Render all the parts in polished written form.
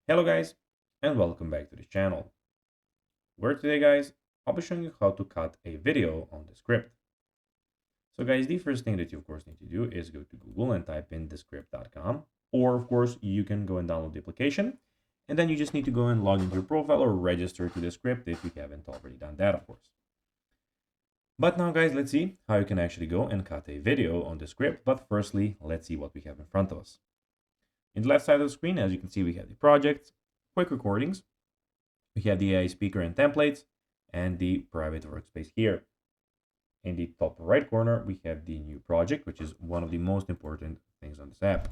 Hello guys, and welcome back to the channel. Where today guys, I'll be showing you how to cut a video on Descript. So guys, the first thing that you of course need to do is go to Google and type in descript.com, or of course you can go and download the application, and then you just need to go and log into your profile or register to Descript if you haven't already done that of course. But now guys, let's see how you can actually go and cut a video on Descript, but firstly, let's see what we have in front of us. In the left side of the screen, as you can see, we have the project, quick recordings, we have the AI speaker and templates, and the private workspace here. In the top right corner, we have the new project, which is one of the most important things on this app.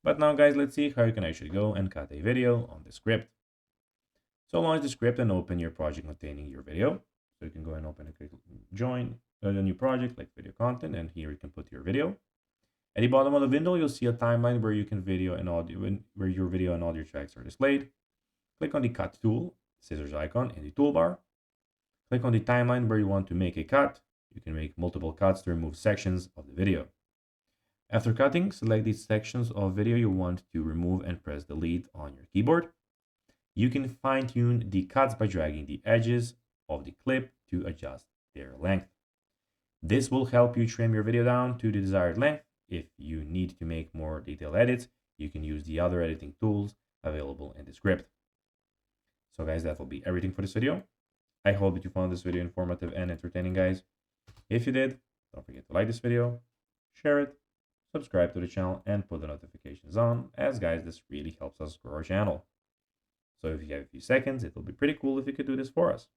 But now guys, let's see how you can actually go and cut a video on Descript. So launch Descript and open your project containing your video. So you can go and open a quick join a new project like video content, and here you can put your video. At the bottom of the window, you'll see a timeline where you can video and audio, where your video and audio tracks are displayed. Click on the cut tool, scissors icon in the toolbar. Click on the timeline where you want to make a cut. You can make multiple cuts to remove sections of the video. After cutting, select the sections of video you want to remove and press delete on your keyboard. You can fine-tune the cuts by dragging the edges of the clip to adjust their length. This will help you trim your video down to the desired length. If you need to make more detailed edits, you can use the other editing tools available in Descript. So guys, that will be everything for this video. I hope that you found this video informative and entertaining, guys. If you did, don't forget to like this video, share it, subscribe to the channel, and put the notifications on, as guys, this really helps us grow our channel. So if you have a few seconds, it will be pretty cool if you could do this for us.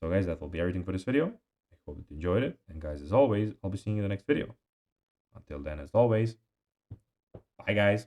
So guys, that will be everything for this video. I hope that you enjoyed it. And guys, as always, I'll be seeing you in the next video. Until then, as always, bye guys.